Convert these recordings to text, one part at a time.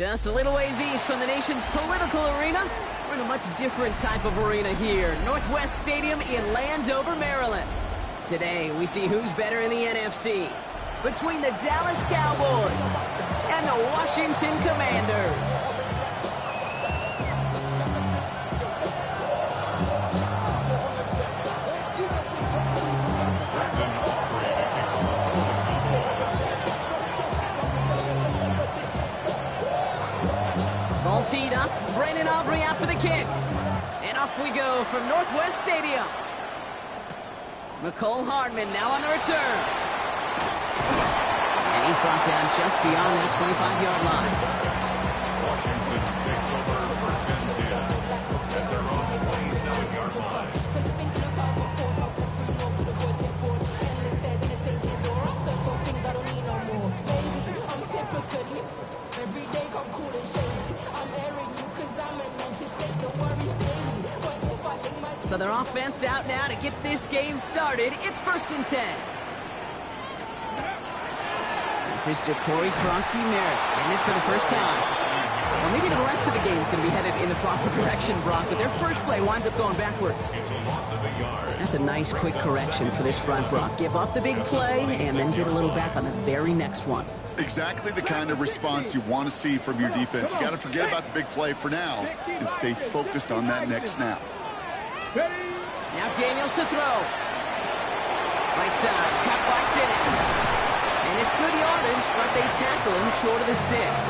Just a little ways east from the nation's political arena, we're in a much different type of arena here. Northwest Stadium in Landover, Maryland. Today, we see who's better in the NFC. Between the Dallas Cowboys and the Washington Commanders. Ball teed up, Brandon Aubrey out for the kick. And off we go from Northwest Stadium. McCole Hardman now on the return. And he's brought down just beyond that 25-yard line. Washington takes over first and 10 at their own 27-yard line. So their offense out now to get this game started. It's 1st and 10. This is Ja'Cory Krosky-Merritt getting it for the first time. Well, maybe the rest of the game is going to be headed in the proper direction, Brock, but their first play winds up going backwards. That's a nice quick correction for this front, Brock. Give up the big play and then get a little back on the very next one. Exactly the kind of response you want to see from your defense. You got to forget about the big play for now and stay focused on that next snap. Now Daniels to throw. Right side, caught by Sinnott. And it's good yardage, but they tackle him short of the sticks.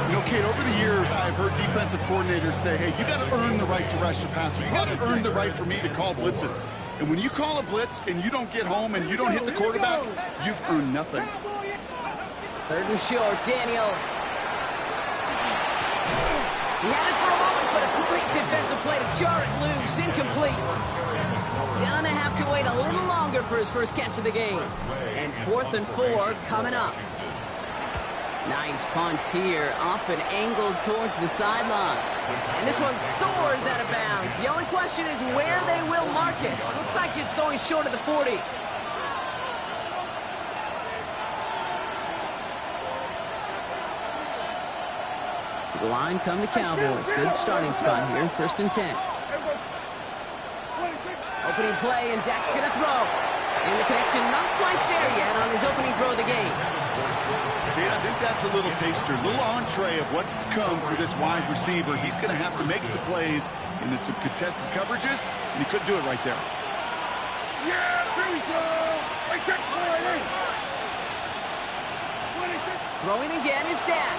You know, Kate, over the years, I've heard defensive coordinators say, hey, you got to earn the right to rush the passer. You got to earn the right for me to call blitzes. And when you call a blitz and you don't get home and you don't hit the quarterback, you've earned nothing. 3rd and short, Daniels. He had it for a moment, but a great defensive play to jar it loose. Incomplete. Gonna have to wait a little longer for his first catch of the game. And 4th and 4 coming up. Nice punt here, up and angled towards the sideline. And this one soars out of bounds. The only question is where they will mark it. Looks like it's going short of the 40. The line come the Cowboys. Good starting spot here, 1st and 10. Opening play, and Dak's going to throw. And the connection not quite there yet on his opening throw of the game. Kate, I think that's a little taster, a little entree of what's to come for this wide receiver. He's going to have to make some plays into some contested coverages, and he couldn't do it right there. Yeah, here we go. Throwing again is Dak.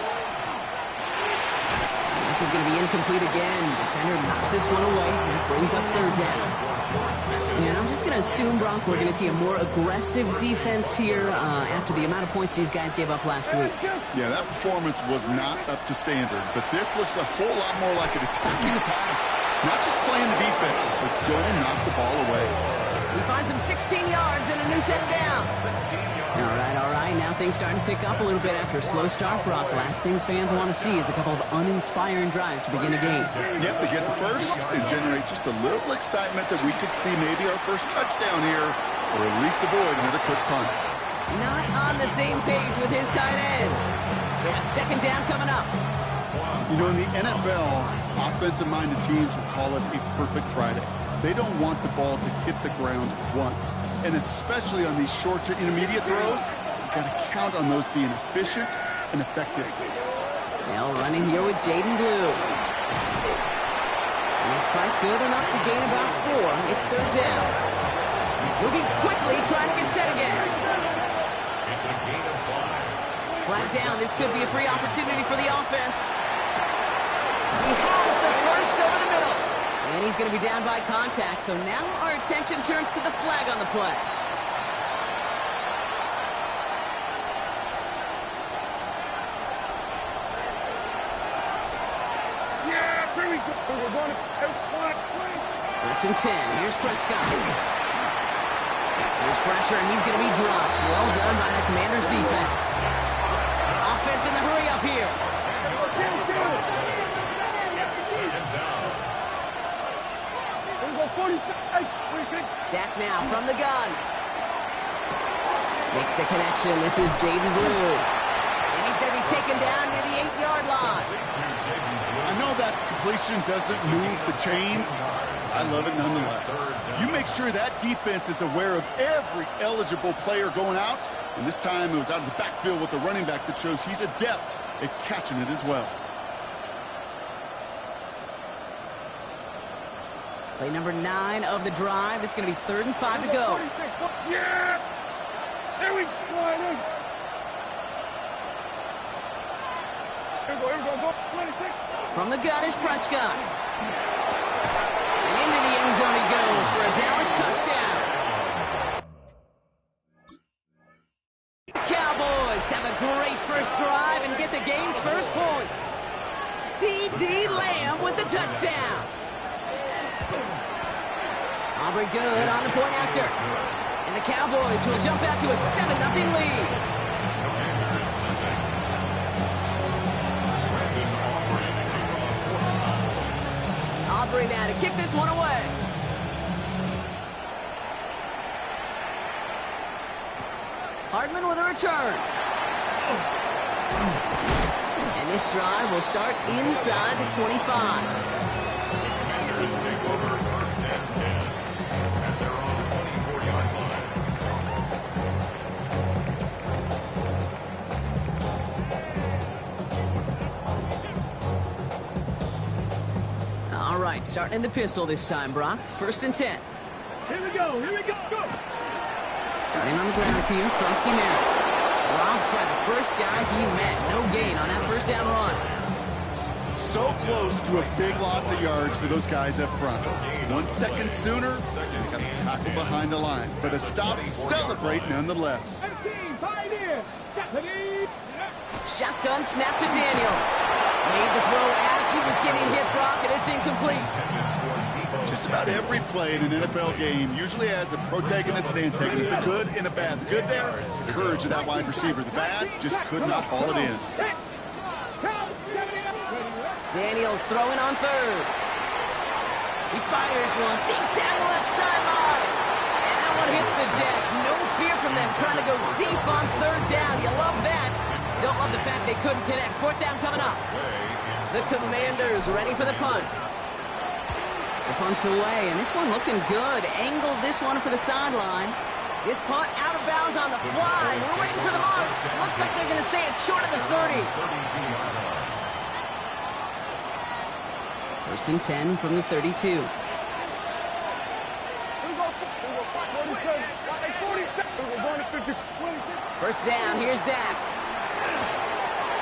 This is going to be incomplete again. Defender knocks this one away and brings up 3rd down. And I'm just going to assume, Brock, we're going to see a more aggressive defense here after the amount of points these guys gave up last week. Yeah, that performance was not up to standard, but this looks a whole lot more like it attacking the pass. Not just playing the defense, but go and knock the ball away. He finds him 16 yards and a new set of downs. All right. Now things starting to pick up a little bit after a slow start, Brock. Last things fans want to see is a couple of uninspiring drives to begin the game. Yep, they get the first and generate just a little excitement that we could see maybe our first touchdown here, or at least avoid another quick punt. Not on the same page with his tight end. So it's 2nd down coming up. You know, in the NFL, offensive-minded teams will call it a perfect Friday. They don't want the ball to hit the ground once. And especially on these short to intermediate throws, you've got to count on those being efficient and effective. Now running here with Jaden Blue. And his fight good enough to gain about 4. It's 3rd down. He's moving quickly, trying to get set again. It's a gain of 5. Flat down, this could be a free opportunity for the offense. He has the first over the middle. And he's going to be down by contact, so now our attention turns to the flag on the play. Yeah, here we go. We're going to 1st and 10. Here's Prescott. There's pressure, and he's going to be dropped. Well done by the Commanders' defense. Offense in the hurry up here. Dak now from the gun. Makes the connection. This is Jaden Blue. And he's going to be taken down near the 8-yard line. I know that completion doesn't move the chains. I love it nonetheless. You make sure that defense is aware of every eligible player going out. And this time it was out of the backfield with the running back that shows he's adept at catching it as well. Play number 9 of the drive. It's going to be 3rd and 5 to go. Yeah! Here we go. Here we go. 26. From the gun is Prescott. And into the end zone he goes for a Dallas touchdown. Cowboys have a great first drive and get the game's first points. C.D. Lamb with the touchdown. Aubrey good on the point after. And the Cowboys will jump out to a 7-0 lead. Aubrey now to kick this one away. Hardman with a return. And this drive will start inside the 25. Commanders take over 1st and 10 at their own 24-yard line. All right, starting in the pistol this time, Brock. 1st and 10. Here we go. Go. Starting on the ground here, Kronsky Merritt. Robbed by the first guy he met. No gain on that first down run. So close to a big loss of yards for those guys up front. 1 second sooner, they got a tackle behind the line. But a stop to celebrate nonetheless. Shotgun snap to Daniels. Made the throw as he was getting hit, Brock, and it's incomplete. Just about every play in an NFL game usually has a protagonist and antagonist, a good and a bad. The good there, the courage of that wide receiver. The bad, just could not haul it in. Daniels throwing on 3rd. He fires one deep down the left sideline. And that one hits the deck. No fear from them trying to go deep on 3rd down. You love that. Don't love the fact they couldn't connect. 4th down coming up. The Commanders ready for the punt. The punt's away, and this one looking good. Angled this one for the sideline. This punt out of bounds on the fly. We're waiting for the mark. Looks like they're going to say it's short of the 30. 1st and 10 from the 32. First down, here's Dak.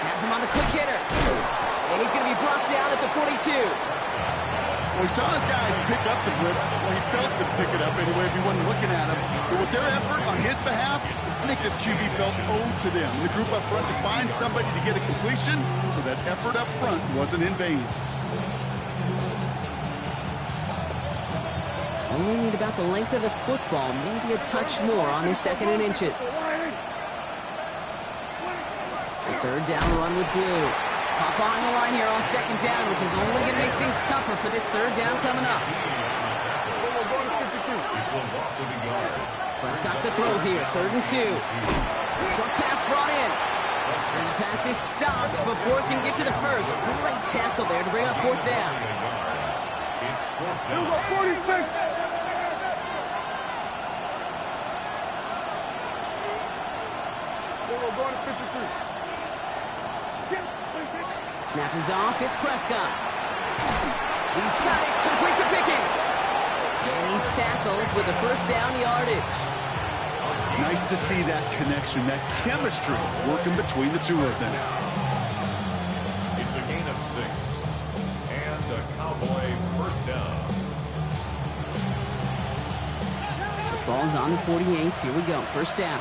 Has him on the quick hitter. And he's going to be brought down at the 42. Well, he saw his guys pick up the blitz. Well, he felt them pick it up anyway if he wasn't looking at him. But with their effort on his behalf, I think this QB felt owed to them. The group up front to find somebody to get a completion, so that effort up front wasn't in vain. Only need about the length of the football, maybe a touch more on his 2nd and inches. The 3rd down run with Blue. Pop behind the line here on 2nd down, which is only going to make things tougher for this 3rd down coming up. Prescott to throw here, 3rd and 2. Short pass brought in. And the pass is stopped before it can get to the 1st. Great tackle there to bring up 4th down. It's 4th down. Snap is off, it's Prescott. He's got it, complete to Pickens. And he's tackled with the 1st down yardage. Nice to see that connection, that chemistry working between the two of them. It's a gain of 6. And a Cowboy 1st down. The ball's on the 48. Here we go, 1st down.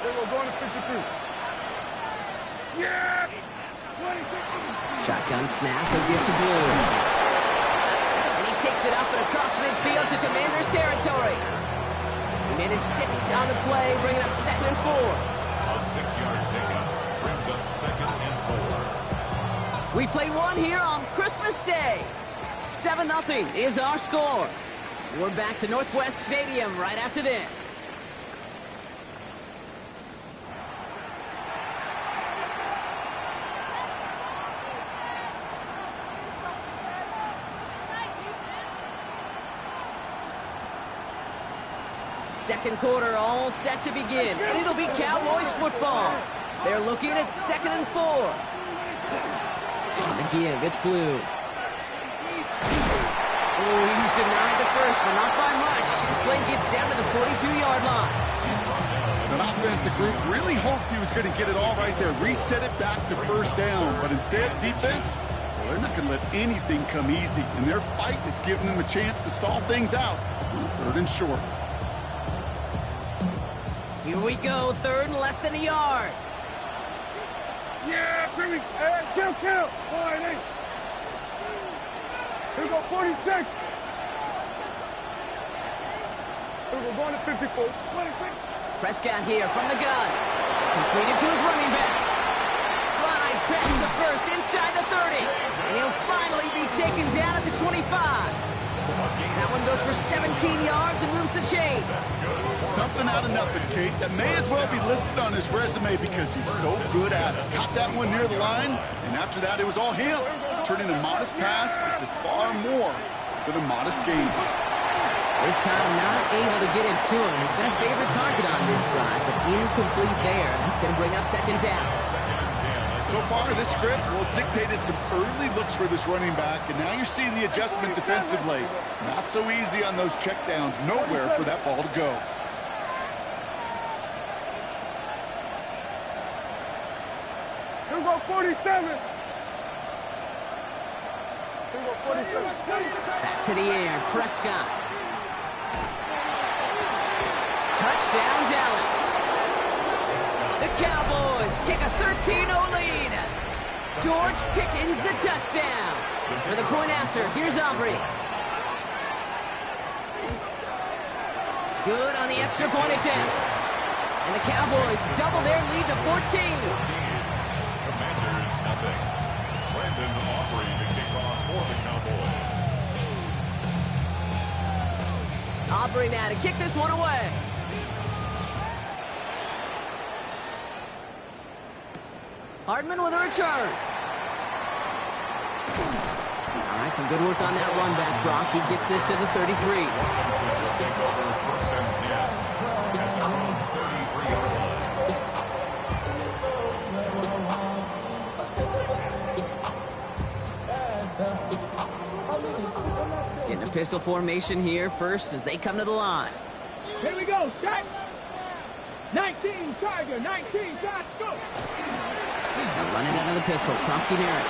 We're going to 53. Yeah! Shotgun snap, he'll give to Blue. And he takes it up and across midfield to Commanders territory. He made it 6 on the play, bringing up 2nd and 4. A 6-yard pickup brings up 2nd and 4. We played one here on Christmas Day. 7-0 is our score. We're back to Northwest Stadium right after this. Second quarter all set to begin, and it'll be Cowboys football. They're looking at 2nd and 4. On the give, it's Blue. Oh, he's denied the first, but not by much. This play gets down to the 42-yard line. That offensive group really hoped he was going to get it all right there, reset it back to first down. But instead, defense, well, they're not going to let anything come easy. And their fight is giving them a chance to stall things out. 3rd and short. Here we go, 3rd and less than a yard. Yeah, Billy. Hey, kill. 4-8. Here we go, 46. Here we go, going to 54. 26. Prescott here from the gun. Completed to his running back. Flies past the first, inside the 30. And he'll finally be taken down at the 25. That one goes for 17 yards and moves the chains. Something out of nothing, Kate. That may as well be listed on his resume because he's so good at it. Caught that one near the line, and after that, it was all him. Turning a modest pass into far more than a modest gain. This time, not able to get it to him. He's going to favor target on this drive, but incomplete there. That's going to bring up 2nd down. So far, this script, well, it's dictated some early looks for this running back, and now you're seeing the adjustment defensively. Not so easy on those checkdowns. Nowhere for that ball to go. Here we go, 47. Here we go, 47. Back to the air, Prescott. Touchdown, Dallas. The Cowboys take a 13-0 lead. George Pickens the touchdown. For the point after, here's Aubrey. Good on the extra point attempt. And the Cowboys double their lead to 14. Commanders nothing. Brandon Aubrey to kick off for the Cowboys. Aubrey now to kick this one away. Hardman with a return. All right, some good work on that run back, Brock. He gets this to the 33. Getting a pistol formation here first as they come to the line. Here we go, set. 19, Tiger, 19, guys, go. Now running out of the pistol, Krosky Merritt.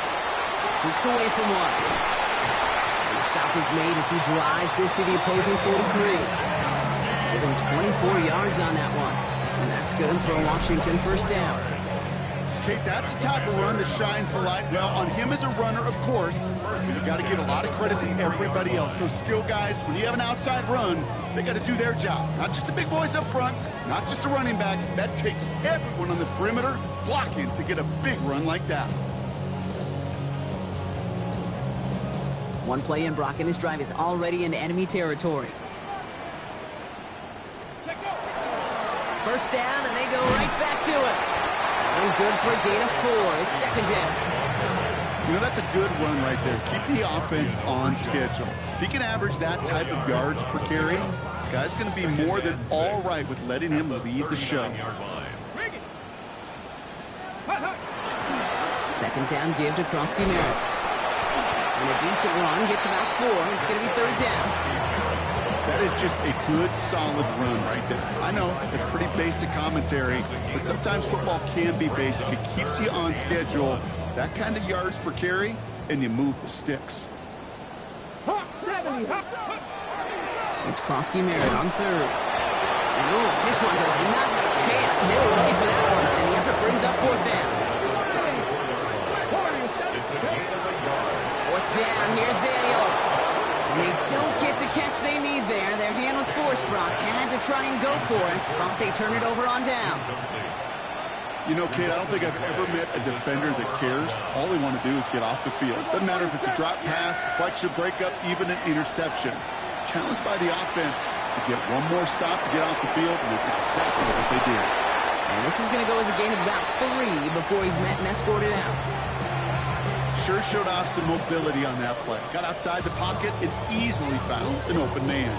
Jukes away from one. And the stop is made as he drives this to the opposing 43. Give him 24 yards on that one. And that's good for a Washington first down. Kate, that's the type of run that shines the light well on him as a runner, of course. So you got to give a lot of credit to everybody else. Those skill guys, when you have an outside run, they got to do their job. Not just the big boys up front, not just the running backs. That takes everyone on the perimeter blocking to get a big run like that. One play in, Brock, and this drive is already in enemy territory. First down, and they go right back to it. And good for a gain of 4. It's 2nd down. You know, that's a good run right there. Keep the offense on schedule. If he can average that type of yards per carry, this guy's going to be more than all right with letting him lead the show. 2nd down give to Krosky Merritt. And a decent run gets about 4. It's going to be 3rd down. That is just a good, solid run right there. I know it's pretty basic commentary, but sometimes football can be basic. It keeps you on schedule. That kind of yards per carry, and you move the sticks. It's Krosky Merritt on 3rd. And this one does not have a chance. They were ready for that one, and the effort brings up 4th down. 4th down, here's Daniels. And they don't get the catch they need there. Their hand was forced, Brock. Had to try and go for it, but they turn it over on downs. You know, Kate, I don't think I've ever met a defender that cares. All they want to do is get off the field. Doesn't matter if it's a drop pass, deflection, breakup, even an interception. Challenged by the offense to get one more stop to get off the field, and it's exactly what they did. And this is going to go as a gain of about 3 before he's met and escorted out. Sure showed off some mobility on that play. Got outside the pocket and easily found an open man.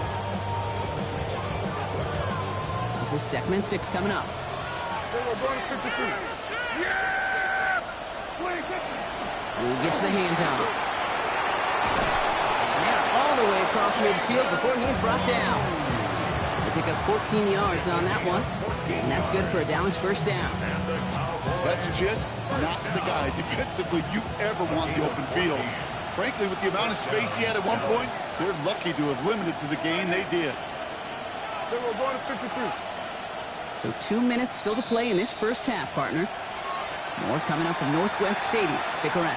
This is 2nd and 6 coming up. We're going to 53. Yeah! 20. Blue gets the handoff. And now all the way across midfield before he's brought down. They pick up 14 yards on that one. And that's good for a Dallas first down. That's just not the guy defensively you ever want the open field. Frankly, with the amount of space he had at one point, they're lucky to have limited to the gain they did. We're going to 53. So 2 minutes still to play in this first half, partner. More coming up from Northwest Stadium. Stick around.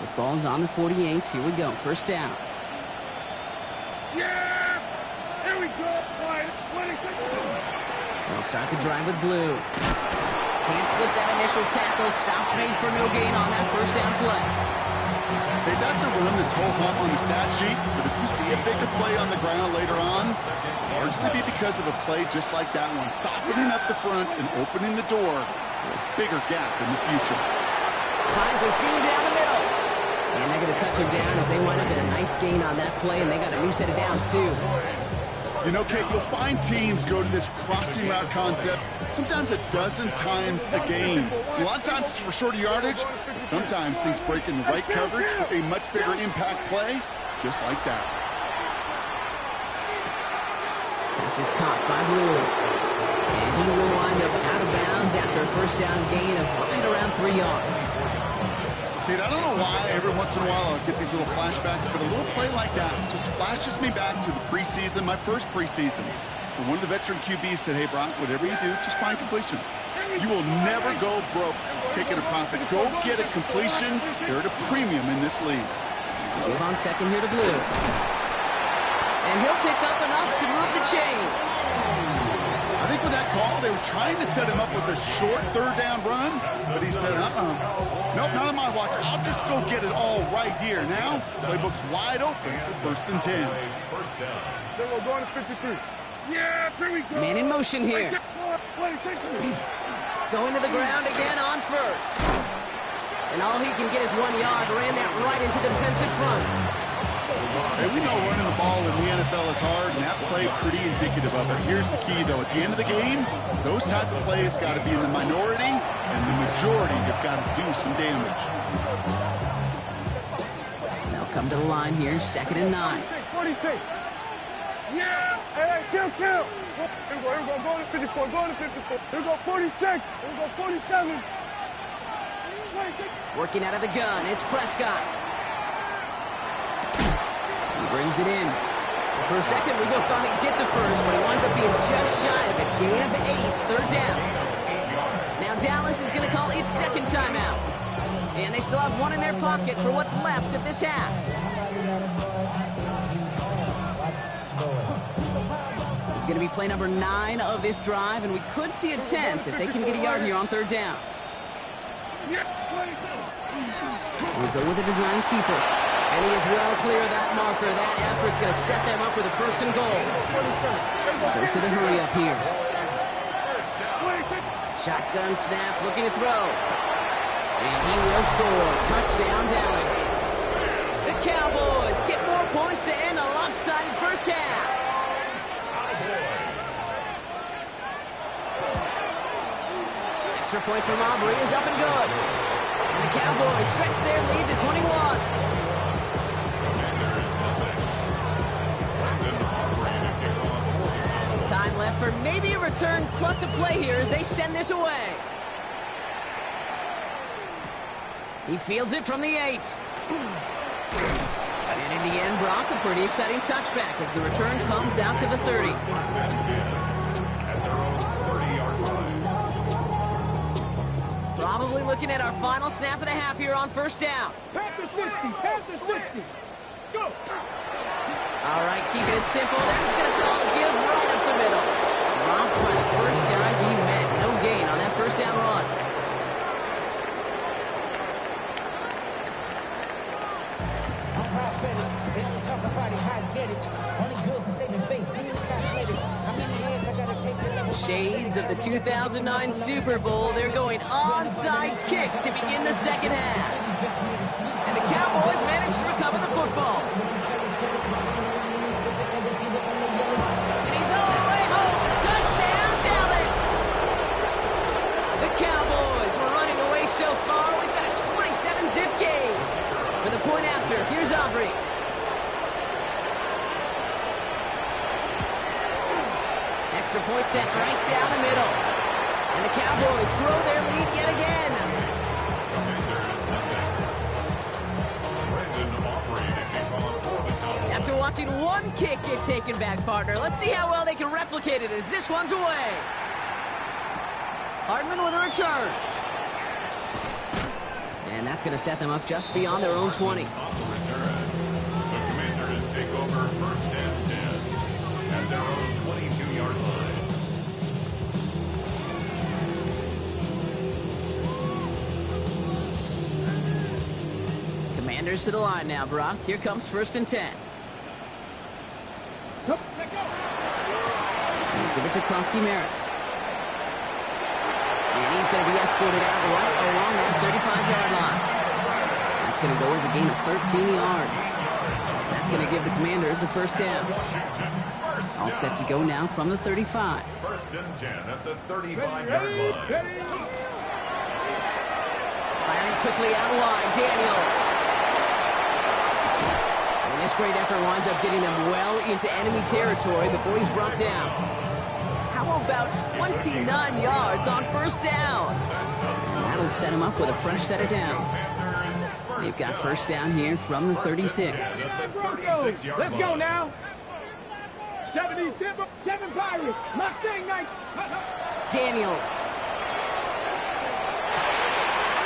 The ball's on the 48. Here we go. First down. Yeah! Here we go. 26. They'll start the drive with Blue. Can't slip that initial tackle. Stops made for no gain on that first down play. Hey, that's a run that's whole hump on the stat sheet, but if you see a bigger play on the ground later on, largely be because of a play just like that one, softening up the front and opening the door for a bigger gap in the future. Finds a seam down the middle. And they're going to touch him down as they wind up at a nice gain on that play, and they got a new set of downs, too. You know, Kate, you'll find teams go to this crossing route concept sometimes a dozen times a game. A lot of times it's for shorter yardage, but sometimes things break in the right coverage for a much bigger impact play, just like that. This is caught by Blue. And he will wind up out of bounds after a first down gain of right around 3 yards. Kate, I don't know why every once in a while I'll get these little flashbacks, but a little play like that just flashes me back to the preseason, my first preseason. And one of the veteran QBs said, hey, Brock, whatever you do, just find completions. You will never go broke taking a profit. Go get a completion. They're at a premium in this league. Give on second here to Blue. And he'll pick up enough to move the chains. I think with that call, they were trying to set him up with a short third down run, but he said, nope, not on my watch. I'll just go get it all right here. Now, playbook's wide open for 1st and 10. Then we're going to 53. Yeah, here we go. Man in motion here. 26. Going to the ground again on first. And all he can get is 1 yard. Ran that right into the defensive front. Hey, we know running the ball in the NFL is hard, and that play pretty indicative of it. Here's the key, though. At the end of the game, those type of plays got to be in the minority, and the majority have got to do some damage. They'll come to the line here, 2nd and 9. 46. Yeah! Hey, kill! Here we go, go to 54, go to 54. Here we go, 46. Here we go, 47. 26. Working out of the gun, it's Prescott. He brings it in. For a second, we both thought he'd get the first, but he winds up being just shy of a gain of 8, 3rd down. Now Dallas is going to call its second timeout. And they still have one in their pocket for what's left of this half. It's going to be play number 9 of this drive, and we could see a 10th if they can get a yard here on 3rd down. We'll go with a design keeper. And he is well clear of that marker. That effort's going to set them up with a 1st and goal. Dose of the hurry up here. Shotgun snap, looking to throw. And he will score. Touchdown, Dallas. The Cowboys get more points to end a lopsided first half. Extra point from Aubrey is up and good. And the Cowboys stretch their lead to 21. Time left for maybe a return plus a play here as they send this away. He fields it from the 8. And in the end, Brock, a pretty exciting touchback as the return comes out to the 30. Probably looking at our final snap of the half here on 1st down. Pass the 60, pass the 60. Go. All right, keeping it simple. They're just going to call a give right up the middle. Rob Flint's first guy he met. No gain on that 1st down run. I'm prophetic. They only talk about it, how I get it. Only good for saving face. See the cosmetics. How many years I gotta take Shades of the 2009 Super Bowl. They're going onside kick to begin the second half. And the Cowboys manage to recover the football. And he's all the way home. Touchdown, Dallas! The Cowboys were running away so far. We've got a 27-zip game. For the point after, here's Aubrey. Extra point set right down the middle. And the Cowboys grow their lead yet again. After watching one kick get taken back, partner, let's see how well they can replicate it as this one's away. Hardman with a return. And that's going to set them up just beyond their own 20. The Commanders take over first and 10 at their own 22-yard line. Commanders to the line now, Brock. Here comes first and 10. And give it to Krosky Merritt. And he's going to be escorted out right along that 35-yard line. That's going to go as a gain of 13 yards. That's going to give the Commanders a first down. All set to go now from the 35. First and 10 at the 35-yard line. Firing quickly out wide, Daniels. And this great effort winds up getting them well into enemy territory before he's brought down. How about 29 yards on first down? And that'll set him up with a fresh set of downs. They've got first down here from the 36. Let's go now. 77 Pirates. Mustang Knights. Daniels.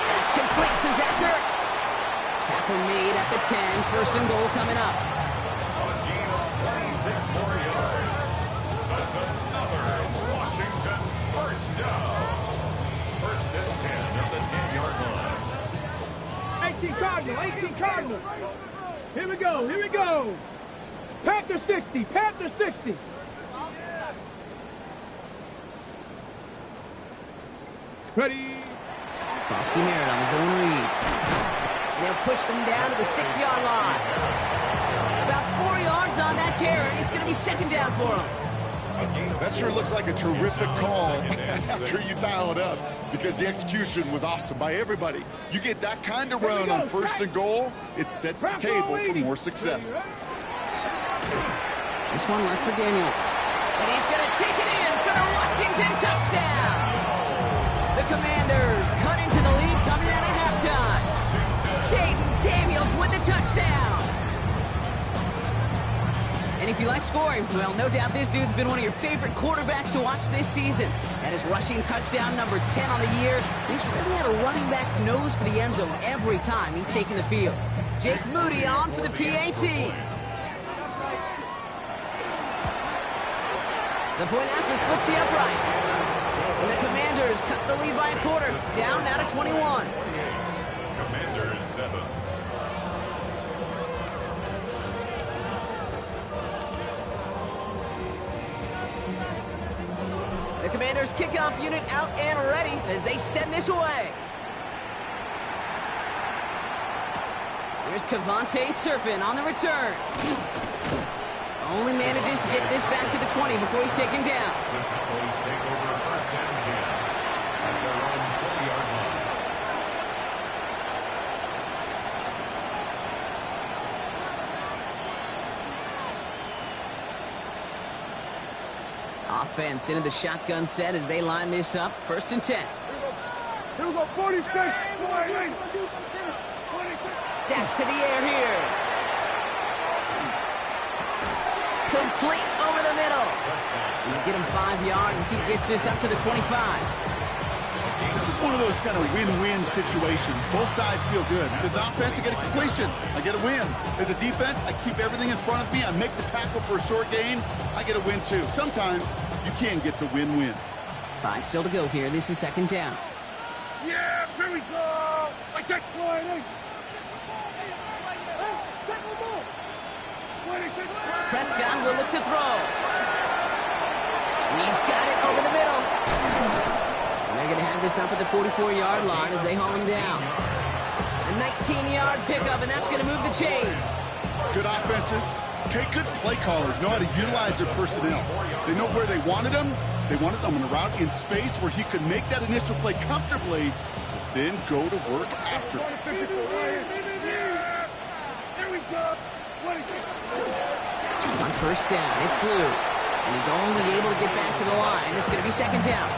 That's complete to Zach Ertz. Tackle made at the 10. First and goal coming up. A gain of 26 more yards. That's another Washington first down. First and 10 at the 10-yard line. 18 Cardinal. Here we go. Panther 60. Ready. Krosky Merritt on his own read. And they'll push them down to the 6-yard line. About 4 yards on that carry. It's going to be second down for them. That sure looks like a terrific call after you dial it up, because the execution was awesome by everybody. You get that kind of run on first and goal, it sets the table for more success. This one left for Daniels. And he's going to take it in for the Washington touchdown. The Commanders cut into the lead coming out of halftime. Jaden Daniels with the touchdown. And if you like scoring, well, no doubt this dude's been one of your favorite quarterbacks to watch this season. At his rushing touchdown number 10 on the year, he's really had a running back's nose for the end zone every time he's taken the field. Jake Moody on for the PAT. The point after splits the uprights. And the Commanders cut the lead by a quarter. It's down now to 21. Commanders 7. The Commanders kickoff unit out and ready as they send this away. Here's Kevontae Turpin on the return. Only manages to get this back to the 20 before he's taken down. The Cowboys take over first and 10 at their own 20-yard line. Offense into the shotgun set as they line this up. First and 10. Here we go, 46. Dash to the air here. Complete over the middle. We'll get him 5 yards as he gets this up to the 25. This is one of those kind of win-win situations. Both sides feel good. As an offense, I get a completion. I get a win. As a defense, I keep everything in front of me. I make the tackle for a short gain. I get a win, too. Sometimes you can get to win-win. 5 still to go here. This is second down. Yeah, here we go. I take one. Prescott will look to throw. He's got it over the middle. And they're going to have this up at the 44-yard line as they haul him down. A 19-yard pickup, and that's going to move the chains. Good offenses. Okay, good play callers know how to utilize their personnel. They know where they wanted them. They wanted them on a route in space where he could make that initial play comfortably, but then go to work after. Here we go. On first down, it's Blue. And he's only able to get back to the line. It's going to be second down.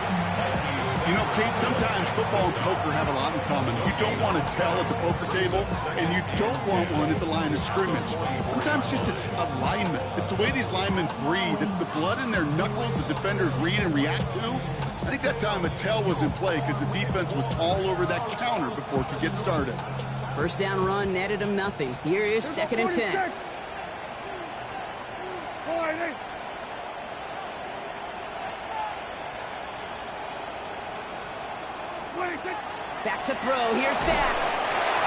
You know, Kate, sometimes football and poker have a lot in common. You don't want to tell at the poker table, and you don't want one at the line of scrimmage. Sometimes just it's alignment. It's the way these linemen breathe. It's the blood in their knuckles the defenders read and react to. I think that time a tell was in play because the defense was all over that counter before it could get started. First down run netted him nothing. Here is second and 10. Back to throw. Here's Dak.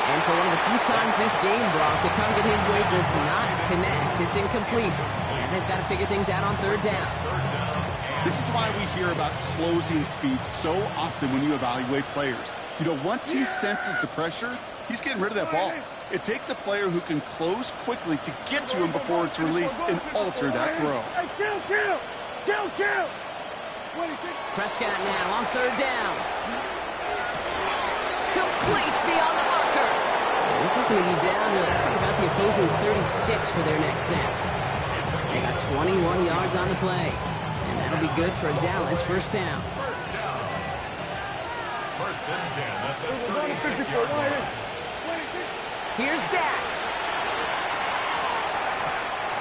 And for one of the few times this game, Brock, the target his way does not connect. It's incomplete. And they've got to figure things out on third down. This is why we hear about closing speed so often when you evaluate players. You know, once he senses the pressure, he's getting rid of that ball. It takes a player who can close quickly to get to him before it's released and alter that throw. Kill! Prescott now on third down. Complete beyond the marker. This is going to be down to looks like about the opposing 36 for their next snap. They got 21 yards on the play. And that'll be good for Dallas first down. First and 10 at the 36-yard line. Here's Dak.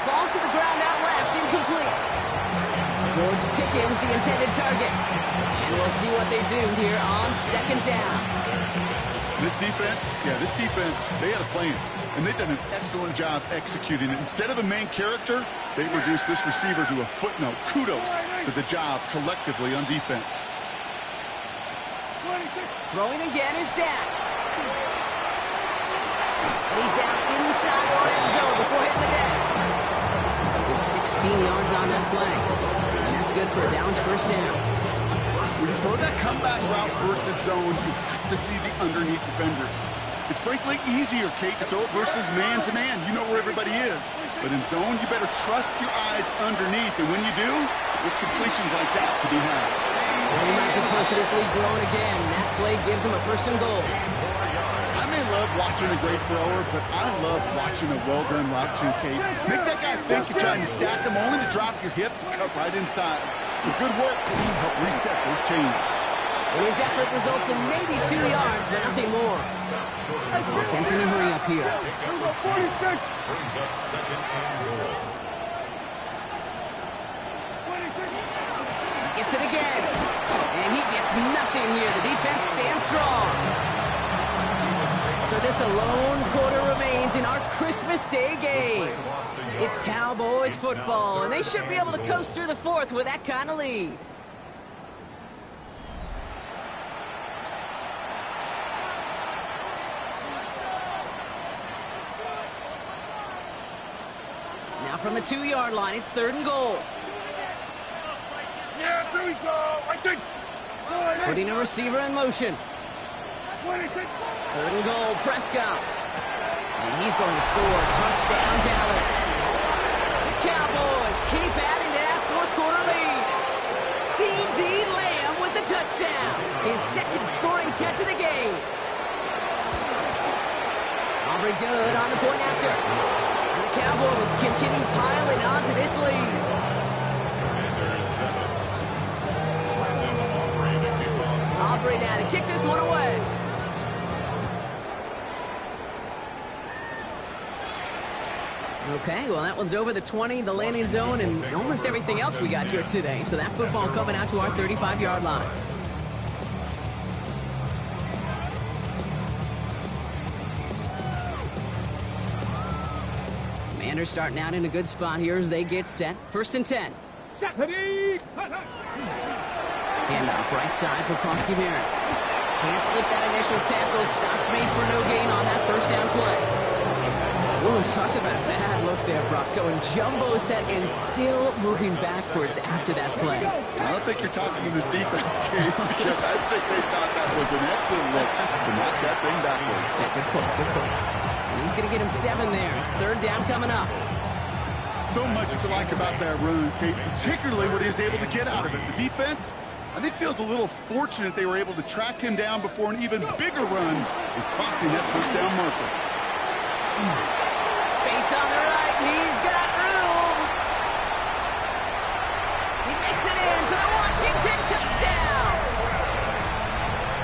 Falls to the ground out left, incomplete. George Pickens, the intended target. And we'll see what they do here on second down. This defense, they had a plan, and they've done an excellent job executing it. Instead of a main character, they reduced this receiver to a footnote. Kudos to the job collectively on defense. Throwing again is Dak. And he's down inside the red zone before hitting the deck. Gets 16 yards on that play. And that's good for a Dallas first down. When you throw that comeback route versus zone, you have to see the underneath defenders. It's frankly easier, Kate, to throw it versus man-to-man. You know where everybody is. But in zone, you better trust your eyes underneath. And when you do, there's completions like that to be had. Well, he might be close to this league growing again. That play gives him a first and goal. I may love watching a great thrower, but I love watching a well-done route too, Kate. Make that guy think you're trying to stack them only to drop your hips and cut right inside. Some good work to help reset those chains. And his effort results in maybe 2 yards, but nothing more. Offense in a hurry up here. Brings up second and goal. He gets it again. And he gets nothing here. The defense stands strong. So just a lone quarter remains in our Christmas Day game. It's Cowboys football, and they should be able to coast through the fourth with that kind of lead. Now from the 2-yard line, it's third and goal. Yeah, there we go. Putting a receiver in motion. Third and goal, Prescott. And he's going to score. Touchdown, Dallas. The Cowboys keep adding to that fourth-quarter lead. C.D. Lamb with the touchdown. His second scoring catch of the game. Aubrey good on the point after. And the Cowboys continue piling on to this lead. Aubrey now to kick this one away. Okay, well, that one's over the 20, the landing zone, and almost everything else we got here today. So that football coming out to our 35-yard line. Commanders starting out in a good spot here as they get set. First and 10. Handoff right side for Koski Merritt. Can't slip that initial tackle. Stops made for no gain on that first down play. Ooh, talk about a bad look there, Brock. Going jumbo set and still moving backwards after that play. I don't think you're talking to this defense, Kate, because I think they thought that was an excellent look to knock that thing backwards. Yeah, good point, good point. And he's going to get him 7 there. It's 3rd down coming up. So much to like about that run, Kate, particularly what he was able to get out of it. The defense, I think, feels a little fortunate they were able to track him down before an even bigger run and crossing that first down marker. Space on the right. He's got room. He makes it in for the Washington touchdown.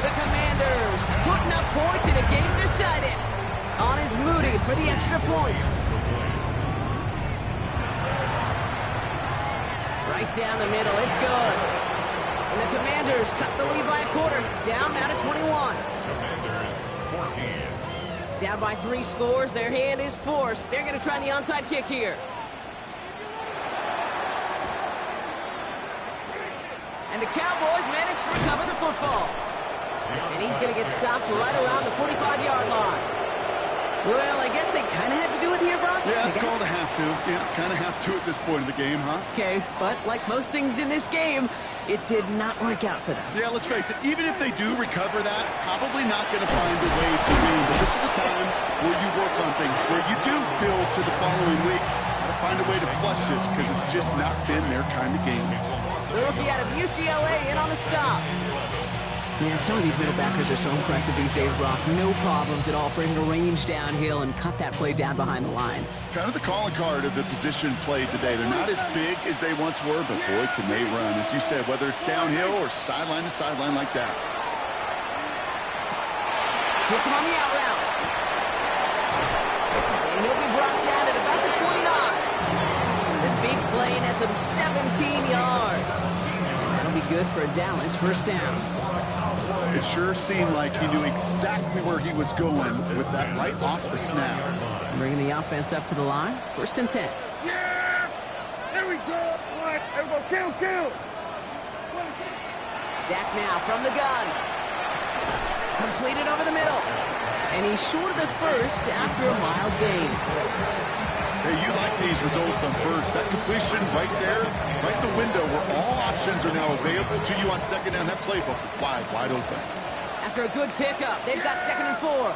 The Commanders putting up points in a game decided on his Moody for the extra point. Right down the middle. It's good. And the Commanders cut the lead by a quarter. Down now to 21. Commanders 14. Down by 3 scores. Their hand is forced. They're going to try the onside kick here. And the Cowboys manage to recover the football. And he's going to get stopped right around the 45-yard line. Well, I guess they kind of had to do it here, Brock. Yeah, it's called a have to. Yeah, kind of have to at this point in the game, huh? Okay, but like most things in this game, it did not work out for them. Yeah, let's face it, even if they do recover that, probably not going to find a way to win. But this is a time where you work on things, where you do build to the following week. Got to find a way to flush this because it's just not been their kind of game. The rookie out of UCLA in on the stop. Man, some of these middle backers are so impressive these days, Brock. No problems at all for him to range downhill and cut that play down behind the line. Kind of the calling card of the position played today. They're not as big as they once were, but boy, can they run. As you said, whether it's downhill or sideline to sideline like that. Hits him on the out route. And he'll be brought down at about the 29. The big play nets him 17 yards. And that'll be good for a Dallas first down. It sure seemed like he knew exactly where he was going with that right off the snap. Bringing the offense up to the line. 1st and 10. Yeah! There we go! Right, there we go. Kill! Dak now from the gun. Completed over the middle. And he's short of the first after a mild gain. Hey, you like these results on first. That completion right there, right in the window where all options are now available to you on second down. That playbook is wide open. After a good pickup, they've got 2nd and 4.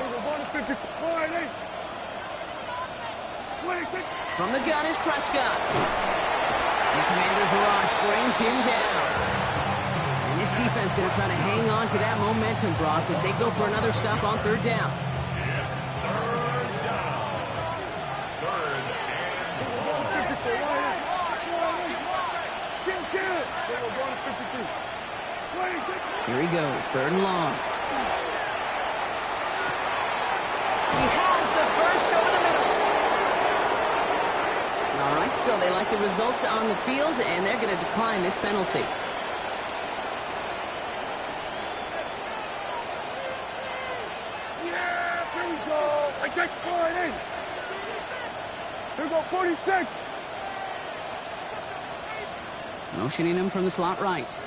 From the gun is Prescott. And the Commanders' rush brings him down. And this defense going to try to hang on to that momentum, Brock, as they go for another stop on 3rd down. It's 3rd down. 3rd and 1. Here he goes, 3rd and long. He has the first over the middle. All right, so they like the results on the field, and they're going to decline this penalty. Yeah, here we go. I take 48. Here we go, 46. Motioning him from the slot right.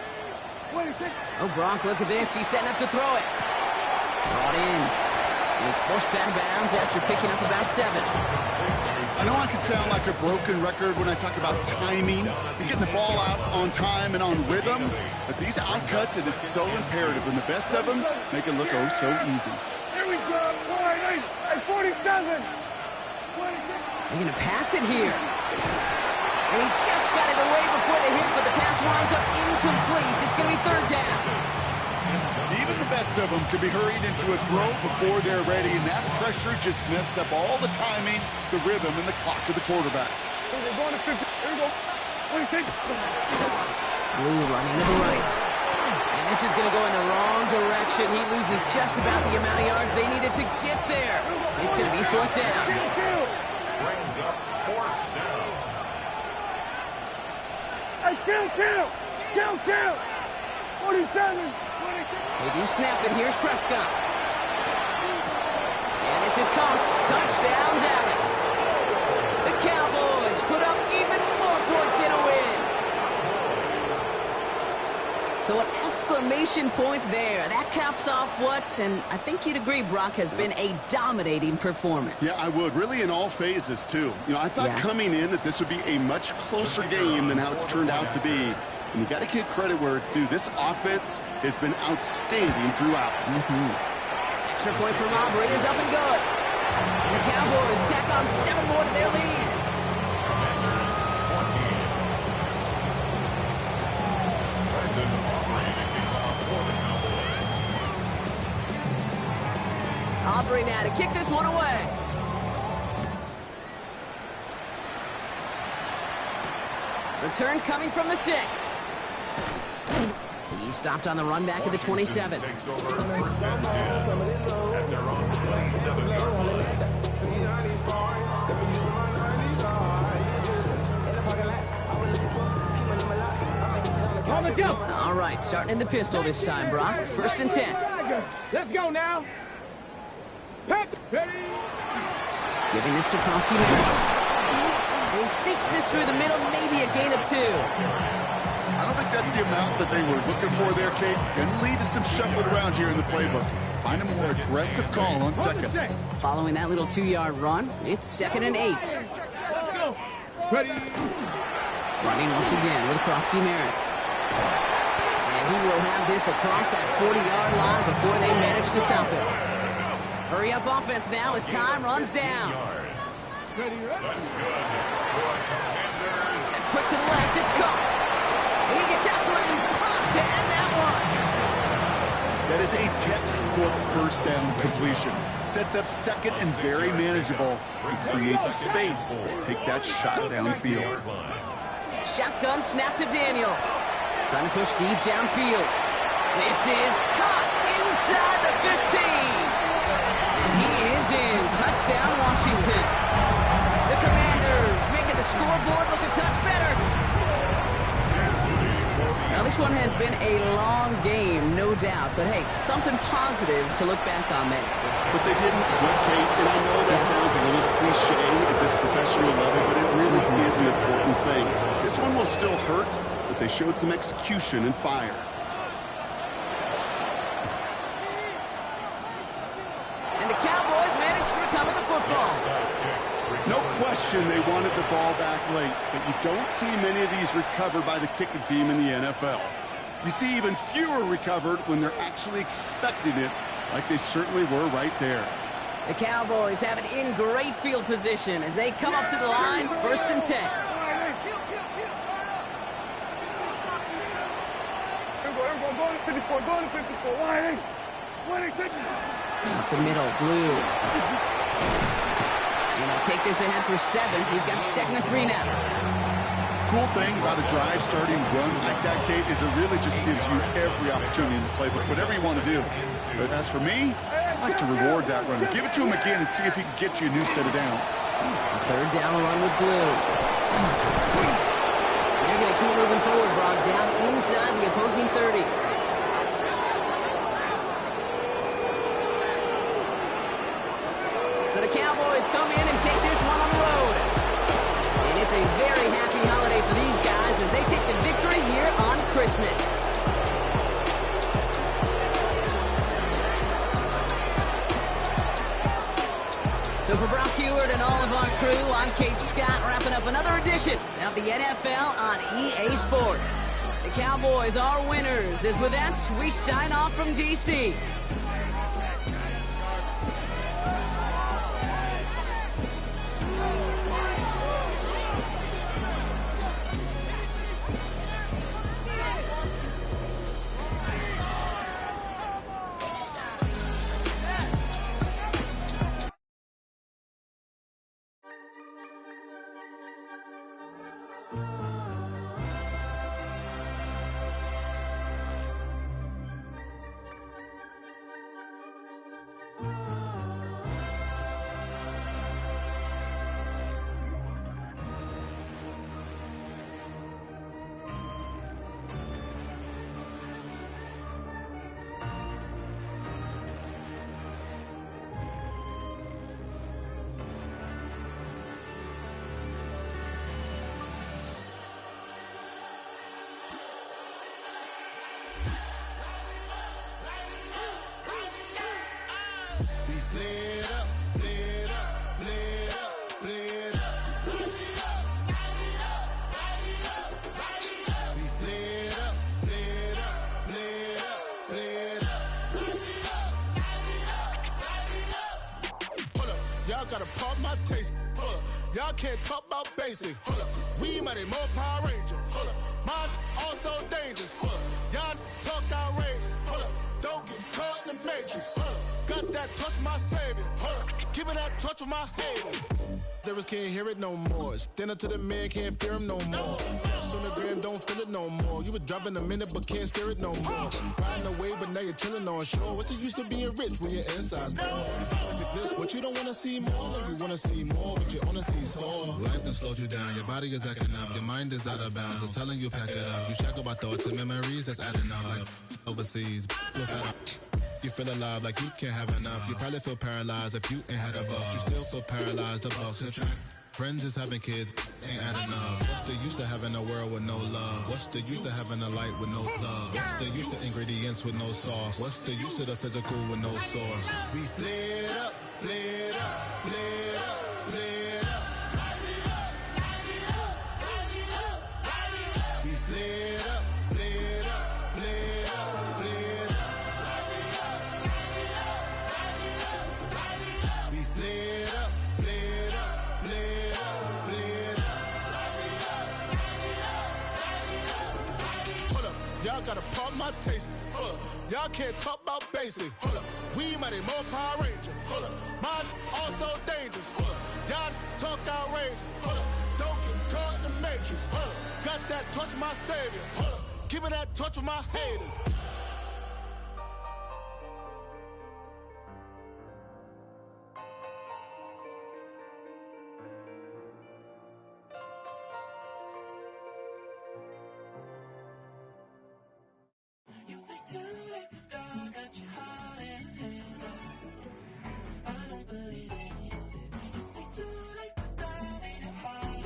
26. Oh, Brock, look at this. He's setting up to throw it. Brought in. He's forced out of bounds after picking up about 7. I know I can sound like a broken record when I talk about timing and getting the ball out on time and on rhythm, but these outcuts, it is so imperative, and the best of them make it look oh so easy. Here we go, 48. At 47. 26. They're going to pass it here. And he just got it away before the hit, but the pass winds up incomplete. It's going to be 3rd down. Even the best of them could be hurried into a throw before they're ready, and that pressure just messed up all the timing, the rhythm, and the clock of the quarterback. Here we go, going to 50. Here we go, 26. Blue running to the right. And this is going to go in the wrong direction. He loses just about the amount of yards they needed to get there. It's going to be 4th down. Brings up 4th down. Hey, kill. 47. They do snap it. Here's Prescott. And this is Cox. Touchdown, Dallas. The Cowboys put up even more points in a win. So an exclamation point there. That caps off what, and I think you'd agree, Brock, has been a dominating performance. Yeah, I would. Really in all phases, too. I thought coming in that this would be a much closer game than how it's turned out to be. And you got to give credit where it's due. This offense has been outstanding throughout. Extra point from Aubrey is up and good. And the Cowboys tack on 7 more to their lead. Aubrey now to kick this one away. Return coming from the 6. He stopped on the run back at the 27. Takes over first and 10 at their own 27-yard line. All right, starting in the pistol this time, Brock. First and 10. Let's go now. Pep, ready? Giving this to Kroski. He sneaks this through the middle, maybe a gain of 2. I don't think that's the amount that they were looking for there, Kate. Going to lead to some shuffling around here in the playbook. Find a more aggressive call on second. Following that little 2-yard run, it's 2nd and 8. Let's go. Ready? Running once again with Kroski Merritt. And he will have this across that 40-yard line before they manage to stop it. Hurry up offense now as time runs down. Ready? That's good for Commanders. Quick to the left, it's caught. And he gets absolutely popped to end that one. That is a textbook first down completion. Sets up second and very manageable and creates space to take that shot downfield. Shotgun snap to Daniels. Trying to push deep downfield. This is caught inside the 15. He is in. Touchdown, Washington. The Commanders making the scoreboard look a touch better. Now, this one has been a long game, no doubt. But, hey, something positive to look back on there. But they didn't quit, Kate, and I know that sounds a little cliche at this professional level, but it really is an important thing. This one will still hurt, but they showed some execution and fire. And the Cowboys managed to recover the football. No question they wanted the ball back late, but you don't see many of these recovered by the kicking team in the NFL. You see even fewer recovered when they're actually expecting it, like they certainly were right there. The Cowboys have it in great field position as they come up to the line, 1st and 10. Go to 54, go to 54. Why? Up the middle, Blue. And they'll take this ahead for 7. We've got 2nd and 3 now. Cool thing about a drive starting run like that, Kate, is it really just gives you every opportunity in the playbook, whatever you want to do. But as for me, I like to reward that runner. Give it to him again and see if he can get you a new set of downs. 3rd down run with Blue. They're going to keep moving forward, Brock, down inside the opposing 30. So the Cowboys come in and take this one on the road. And it's a very happy holiday for these guys as they take the victory here on Christmas. So for Brock Huard and all of our crew, I'm Kate Scott, wrapping up another edition of the NFL on EA Sports. The Cowboys are winners. As with that, we sign off from D.C. pump my taste. Hold up. Y'all can't talk about basic. Hold up. We mighty more Power Ranger. Hold up. Mine also dangerous. Hold up. Y'all talk outrageous. Hold up. Don't get caught in the matrix. Hold up. Got that touch, my savior. Hold up. Give me that touch with my haters. Lyrics can't hear it no more. Stand up to the man, can't fear him no more. Sonogram don't feel it no more. You were driving a minute but can't steer it no more. Riding away but now you're chilling on shore. What's the use of being rich when your inside's poor? This what you don't wanna see more. You wanna see more, but you wanna see sore. Life done slowed you down. Your body is acting up. Your mind is out of bounds. It's telling you pack it up. You shackle by thoughts and memories that's adding up. Like overseas, you feel alive like you can't have enough. You probably feel paralyzed if you ain't had a buck. You still feel paralyzed, the box and track. Friends is having kids, ain't adding up. What's the use of having a world with no love? What's the use of having a light with no plug? What's the use of ingredients with no sauce? What's the use of the physical with no source? We flared up, flared up, flared up, flared up. Light me up, light me up, light me up, light me up. We flared up, flared up, flared up, flared up. Light me up, light me up, light me up, light me up. We flared up, flared up, flared up, flared up. Light me up, light me up, light me up, light me up. Hold up, y'all gotta pump my taste. Hold up, y'all can't talk about basic. Hold up, we mighty more Power Ranger. Hold up, mine also dangerous. Hold up, y'all talk outrageous. Hold up, don't get caught in the matrix. Hold up, got that touch my savior. Hold up, give me that touch with my haters. You say too late to start, got your heart in hands. I don't believe any of it. You say too late to start, ain't it hard?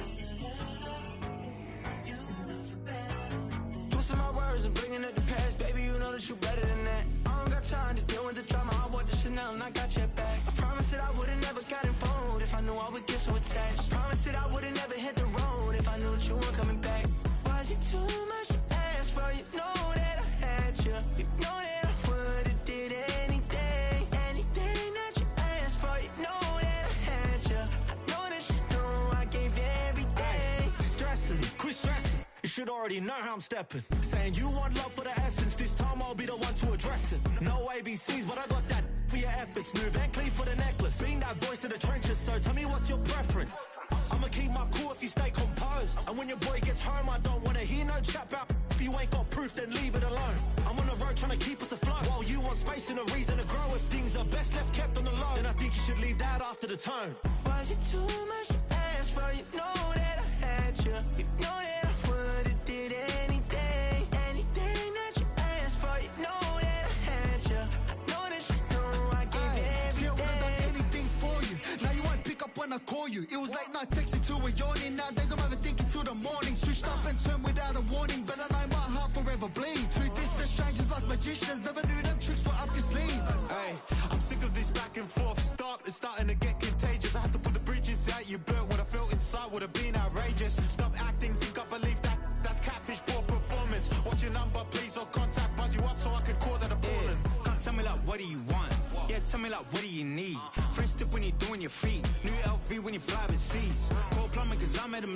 You know you're better than this. Twisting my words and bringing up the past, baby, you know that you better than that. I don't got time to deal with the drama, I want the shit now and I got your back. I promised that I would've never gotten phoned if I knew I would get so attached. I promised that I would've never hit the road if I knew that you weren't coming back. Was it too much to ask for? You know that I had you. You know that I would've did anything, anything that you asked for. You know that I had you. I know that you know I gave everything. Stressing, quit stressing. You should already know how I'm stepping. Saying you want love for the essence. This time I'll be the one to address it. No ABCs, but I got that for your efforts. New Van Cleef for the necklace. Being that voice in the trenches, so tell me what's your preference. I'ma keep my cool if you stay composed. And when your boy gets home, I don't wanna hear no chat about. If you ain't got proof, then leave it alone. I'm on the road trying to keep us afloat. While you want space and a reason to grow. If things are best left kept on the low, then I think you should leave that after the tone. Was it too much to ask for? You know that I had you. You know that I would've did anything, anything that you asked for. You know that I had you. I know that you know I gave everything. See, I would've done anything for you. Now you won't pick up when I call you. It was late night texting to a yawning. Nowadays I'm overthinking till the morning. Switched up and turned without a warning, but I know my heart forever bleed. Truth is, the strangers like magicians. Never knew them tricks were up your sleeve. Hey, I'm sick of this back and forth. It's starting to get contagious. I had to put the bridges out you built. What I felt inside would have been outrageous. Stop acting, think I believe that. That's catfish, poor performance. What's your number, please, or contact. Buzz you up so I can call that a ballin'. Can't tell me like, what do you want? Yeah, tell me like, what do you need? Fresh tip when you're doing your feet. New LV when you fly overseas. Call plumbing cause I'm at a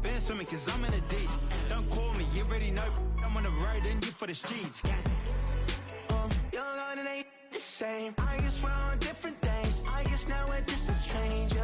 been swimming cause I'm in a deep. Don't call me, you already know. I'm on the road and you for the streets. Young and ain't the same. I guess we're on different things. I guess now we're distant strangers.